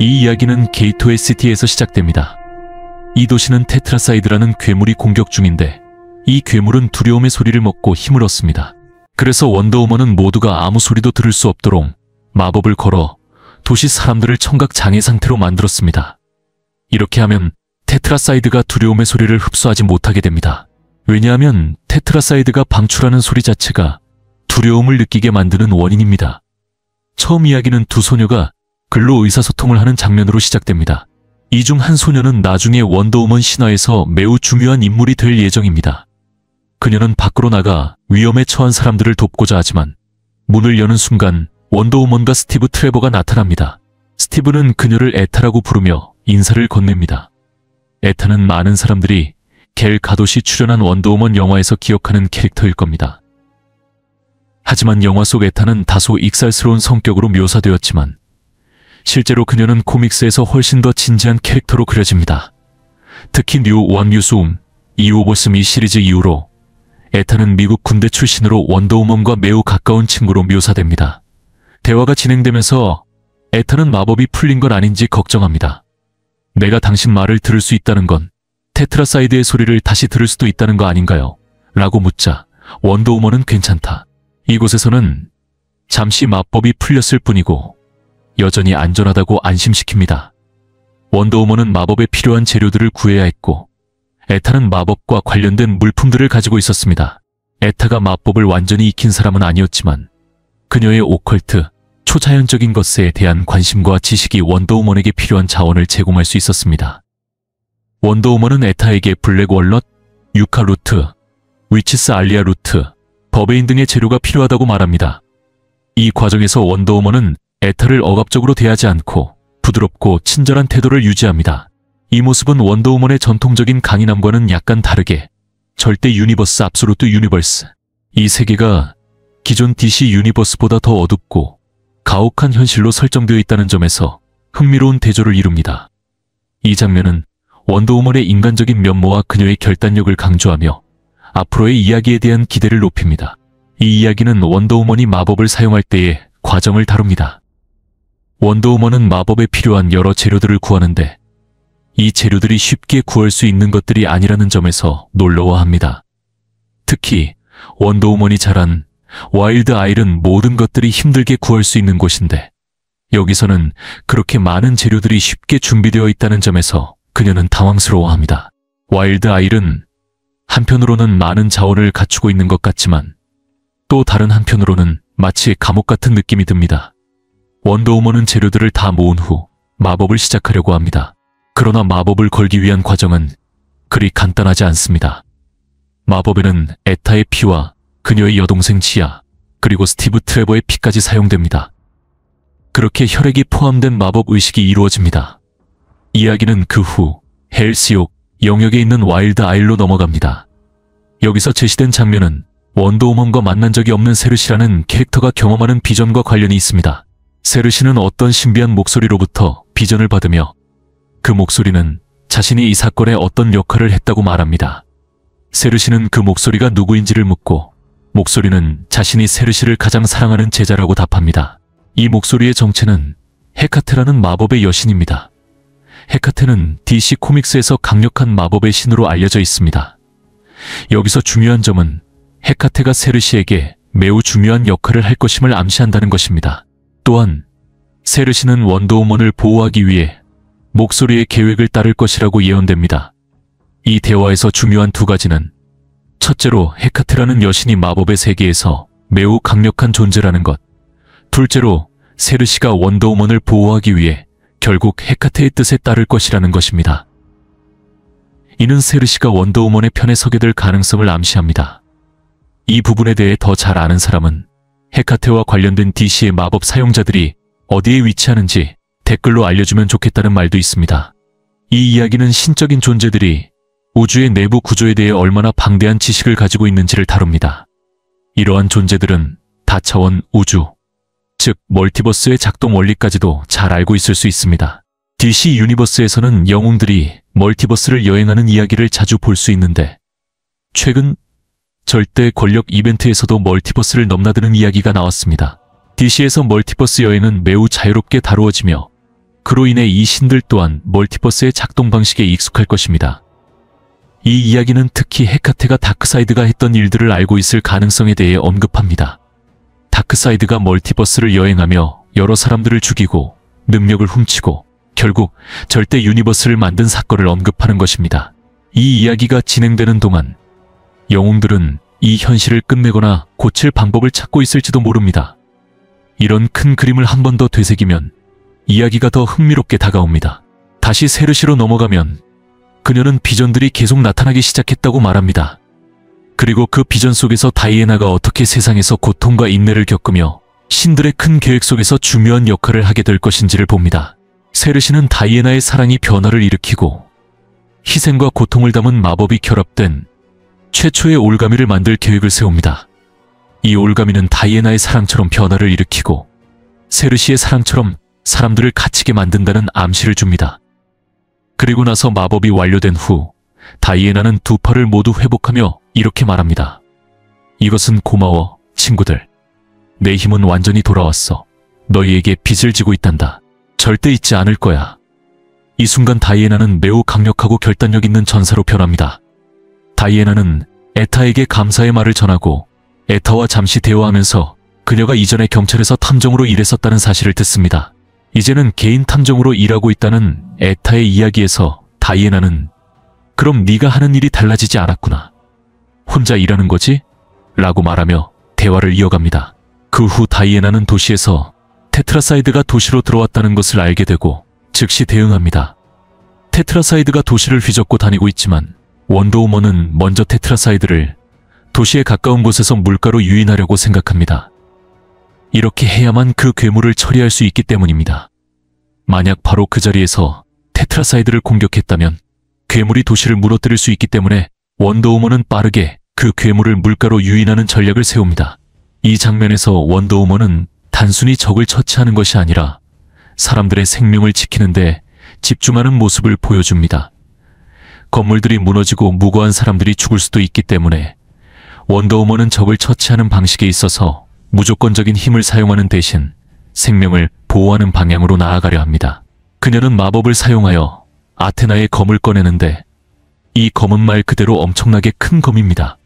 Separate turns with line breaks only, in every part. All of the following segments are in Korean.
이 이야기는 게이트웨이 시티에서 시작됩니다. 이 도시는 테트라사이드라는 괴물이 공격 중인데 이 괴물은 두려움의 소리를 먹고 힘을 얻습니다. 그래서 원더우먼은 모두가 아무 소리도 들을 수 없도록 마법을 걸어 도시 사람들을 청각 장애 상태로 만들었습니다. 이렇게 하면 테트라사이드가 두려움의 소리를 흡수하지 못하게 됩니다. 왜냐하면 테트라사이드가 방출하는 소리 자체가 두려움을 느끼게 만드는 원인입니다. 처음 이야기는 두 소녀가 글로 의사소통을 하는 장면으로 시작됩니다. 이 중 한 소녀는 나중에 원더우먼 신화에서 매우 중요한 인물이 될 예정입니다. 그녀는 밖으로 나가 위험에 처한 사람들을 돕고자 하지만 문을 여는 순간 원더우먼과 스티브 트레버가 나타납니다. 스티브는 그녀를 에타라고 부르며 인사를 건넵니다. 에타는 많은 사람들이 겔 가돛이 출연한 원더우먼 영화에서 기억하는 캐릭터일 겁니다. 하지만 영화 속 에타는 다소 익살스러운 성격으로 묘사되었지만 실제로 그녀는 코믹스에서 훨씬 더 진지한 캐릭터로 그려집니다. 특히 뉴 원뮤스움, 이오버스미 시리즈 이후로 에타는 미국 군대 출신으로 원더우먼과 매우 가까운 친구로 묘사됩니다. 대화가 진행되면서 에타는 마법이 풀린 건 아닌지 걱정합니다. 내가 당신 말을 들을 수 있다는 건 테트라사이드의 소리를 다시 들을 수도 있다는 거 아닌가요? 라고 묻자 원더우먼은 괜찮다. 이곳에서는 잠시 마법이 풀렸을 뿐이고 여전히 안전하다고 안심시킵니다. 원더우먼은 마법에 필요한 재료들을 구해야 했고 에타는 마법과 관련된 물품들을 가지고 있었습니다. 에타가 마법을 완전히 익힌 사람은 아니었지만 그녀의 오컬트, 초자연적인 것에 대한 관심과 지식이 원더우먼에게 필요한 자원을 제공할 수 있었습니다. 원더우먼은 에타에게 블랙 월넛, 유카 루트, 위치스 알리아 루트, 버베인 등의 재료가 필요하다고 말합니다. 이 과정에서 원더우먼은 에타를 억압적으로 대하지 않고 부드럽고 친절한 태도를 유지합니다. 이 모습은 원더우먼의 전통적인 강인함과는 약간 다르게 절대 유니버스 압솔루트 유니버스, 이 세계가 기존 DC 유니버스보다 더 어둡고 가혹한 현실로 설정되어 있다는 점에서 흥미로운 대조를 이룹니다. 이 장면은 원더우먼의 인간적인 면모와 그녀의 결단력을 강조하며 앞으로의 이야기에 대한 기대를 높입니다. 이 이야기는 원더우먼이 마법을 사용할 때의 과정을 다룹니다. 원더우먼은 마법에 필요한 여러 재료들을 구하는데 이 재료들이 쉽게 구할 수 있는 것들이 아니라는 점에서 놀라워합니다. 특히 원더우먼이 자란 와일드 아일은 모든 것들이 힘들게 구할 수 있는 곳인데 여기서는 그렇게 많은 재료들이 쉽게 준비되어 있다는 점에서 그녀는 당황스러워합니다. 와일드 아일은 한편으로는 많은 자원을 갖추고 있는 것 같지만 또 다른 한편으로는 마치 감옥 같은 느낌이 듭니다. 원더우먼은 재료들을 다 모은 후 마법을 시작하려고 합니다. 그러나 마법을 걸기 위한 과정은 그리 간단하지 않습니다. 마법에는 에타의 피와 그녀의 여동생 지아, 그리고 스티브 트레버의 피까지 사용됩니다. 그렇게 혈액이 포함된 마법 의식이 이루어집니다. 이야기는 그 후 헬스욕 영역에 있는 와일드 아일로 넘어갑니다. 여기서 제시된 장면은 원더우먼과 만난 적이 없는 세르시라는 캐릭터가 경험하는 비전과 관련이 있습니다. 세르시는 어떤 신비한 목소리로부터 비전을 받으며 그 목소리는 자신이 이 사건에 어떤 역할을 했다고 말합니다. 세르시는 그 목소리가 누구인지를 묻고 목소리는 자신이 세르시를 가장 사랑하는 제자라고 답합니다. 이 목소리의 정체는 헤카테라는 마법의 여신입니다. 헤카테는 DC 코믹스에서 강력한 마법의 신으로 알려져 있습니다. 여기서 중요한 점은 헤카테가 세르시에게 매우 중요한 역할을 할 것임을 암시한다는 것입니다. 또한 세르시는 원더우먼을 보호하기 위해 목소리의 계획을 따를 것이라고 예언됩니다. 이 대화에서 중요한 두 가지는 첫째로 헤카테라는 여신이 마법의 세계에서 매우 강력한 존재라는 것, 둘째로 세르시가 원더우먼을 보호하기 위해 결국 헤카테의 뜻에 따를 것이라는 것입니다. 이는 세르시가 원더우먼의 편에 서게 될 가능성을 암시합니다. 이 부분에 대해 더 잘 아는 사람은 헤카테와 관련된 DC의 마법 사용자들이 어디에 위치하는지 댓글로 알려주면 좋겠다는 말도 있습니다. 이 이야기는 신적인 존재들이 우주의 내부 구조에 대해 얼마나 방대한 지식을 가지고 있는지를 다룹니다. 이러한 존재들은 다차원 우주, 즉 멀티버스의 작동 원리까지도 잘 알고 있을 수 있습니다. DC 유니버스에서는 영웅들이 멀티버스를 여행하는 이야기를 자주 볼 수 있는데 최근 절대 권력 이벤트에서도 멀티버스를 넘나드는 이야기가 나왔습니다. DC에서 멀티버스 여행은 매우 자유롭게 다루어지며 그로 인해 이 신들 또한 멀티버스의 작동 방식에 익숙할 것입니다. 이 이야기는 특히 헤카테가 다크사이드가 했던 일들을 알고 있을 가능성에 대해 언급합니다. 다크사이드가 멀티버스를 여행하며 여러 사람들을 죽이고 능력을 훔치고 결국 절대 유니버스를 만든 사건을 언급하는 것입니다. 이 이야기가 진행되는 동안 영웅들은 이 현실을 끝내거나 고칠 방법을 찾고 있을지도 모릅니다. 이런 큰 그림을 한 번 더 되새기면 이야기가 더 흥미롭게 다가옵니다. 다시 세르시로 넘어가면 그녀는 비전들이 계속 나타나기 시작했다고 말합니다. 그리고 그 비전 속에서 다이애나가 어떻게 세상에서 고통과 인내를 겪으며 신들의 큰 계획 속에서 중요한 역할을 하게 될 것인지를 봅니다. 세르시는 다이애나의 사랑이 변화를 일으키고 희생과 고통을 담은 마법이 결합된 최초의 올가미를 만들 계획을 세웁니다. 이 올가미는 다이애나의 사랑처럼 변화를 일으키고 세르시의 사랑처럼 사람들을 갇히게 만든다는 암시를 줍니다. 그리고 나서 마법이 완료된 후 다이애나는 두 팔을 모두 회복하며 이렇게 말합니다. 이것은 고마워, 친구들. 내 힘은 완전히 돌아왔어. 너희에게 빚을 지고 있단다. 절대 잊지 않을 거야. 이 순간 다이애나는 매우 강력하고 결단력 있는 전사로 변합니다. 다이애나는 에타에게 감사의 말을 전하고 에타와 잠시 대화하면서 그녀가 이전에 경찰에서 탐정으로 일했었다는 사실을 듣습니다. 이제는 개인 탐정으로 일하고 있다는 에타의 이야기에서 다이애나는 그럼 네가 하는 일이 달라지지 않았구나. 혼자 일하는 거지? 라고 말하며 대화를 이어갑니다. 그 후 다이애나는 도시에서 테트라사이드가 도시로 들어왔다는 것을 알게 되고 즉시 대응합니다. 테트라사이드가 도시를 휘젓고 다니고 있지만 원더우먼은 먼저 테트라사이드를 도시에 가까운 곳에서 물가로 유인하려고 생각합니다. 이렇게 해야만 그 괴물을 처리할 수 있기 때문입니다. 만약 바로 그 자리에서 테트라사이드를 공격했다면 괴물이 도시를 무너뜨릴 수 있기 때문에 원더우먼은 빠르게 그 괴물을 물가로 유인하는 전략을 세웁니다. 이 장면에서 원더우먼은 단순히 적을 처치하는 것이 아니라 사람들의 생명을 지키는데 집중하는 모습을 보여줍니다. 건물들이 무너지고 무고한 사람들이 죽을 수도 있기 때문에 원더우먼은 적을 처치하는 방식에 있어서 무조건적인 힘을 사용하는 대신 생명을 보호하는 방향으로 나아가려 합니다. 그녀는 마법을 사용하여 아테나의 검을 꺼내는데 이 검은 말 그대로 엄청나게 큰 검입니다.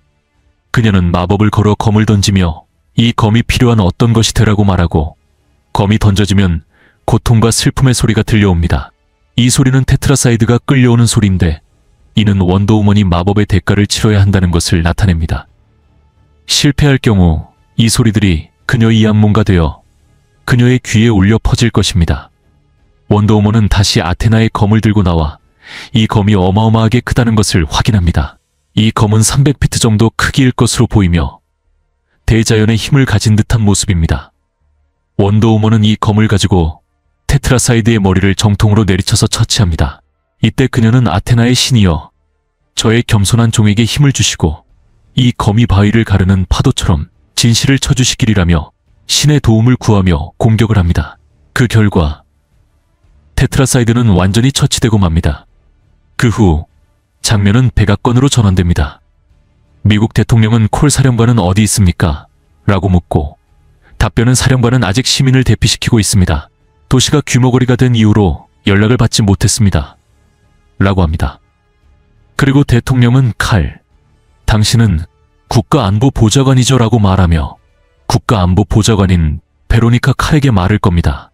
그녀는 마법을 걸어 검을 던지며 이 검이 필요한 어떤 것이 되라고 말하고 검이 던져지면 고통과 슬픔의 소리가 들려옵니다. 이 소리는 테트라사이드가 끌려오는 소리인데 이는 원더우먼이 마법의 대가를 치러야 한다는 것을 나타냅니다. 실패할 경우 이 소리들이 그녀의 이안문가 되어 그녀의 귀에 울려 퍼질 것입니다. 원더우먼은 다시 아테나의 검을 들고 나와 이 검이 어마어마하게 크다는 것을 확인합니다. 이 검은 300피트 정도 크기일 것으로 보이며 대자연의 힘을 가진 듯한 모습입니다. 원더우먼은 이 검을 가지고 테트라사이드의 머리를 정통으로 내리쳐서 처치합니다. 이때 그녀는 아테나의 신이여 저의 겸손한 종에게 힘을 주시고 이 검이 바위를 가르는 파도처럼 진실을 쳐주시기리라며 신의 도움을 구하며 공격을 합니다. 그 결과 테트라사이드는 완전히 처치되고 맙니다. 그 후 장면은 백악관으로 전환됩니다. 미국 대통령은 콜 사령관은 어디 있습니까? 라고 묻고 답변은 사령관은 아직 시민을 대피시키고 있습니다. 도시가 규모거리가 된 이후로 연락을 받지 못했습니다. 라고 합니다. 그리고 대통령은 칼, 당신은 국가안보보좌관이죠 라고 말하며 국가안보보좌관인 베로니카 칼에게 말을 겁니다.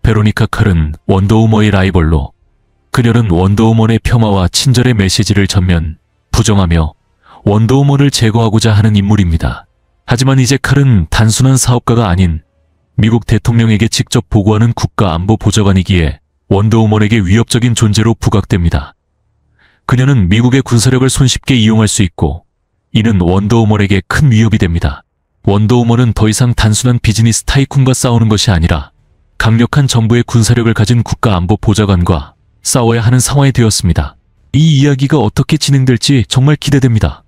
베로니카 칼은 원더우먼의 라이벌로 그녀는 원더우먼의 폄하와 친절의 메시지를 전면 부정하며 원더우먼을 제거하고자 하는 인물입니다. 하지만 이제 칼은 단순한 사업가가 아닌 미국 대통령에게 직접 보고하는 국가안보보좌관이기에 원더우먼에게 위협적인 존재로 부각됩니다. 그녀는 미국의 군사력을 손쉽게 이용할 수 있고 이는 원더우먼에게 큰 위협이 됩니다. 원더우먼은 더 이상 단순한 비즈니스 타이쿤과 싸우는 것이 아니라 강력한 정부의 군사력을 가진 국가안보보좌관과 싸워야 하는 상황이 되었습니다. 이 이야기가 어떻게 진행될지 정말 기대됩니다.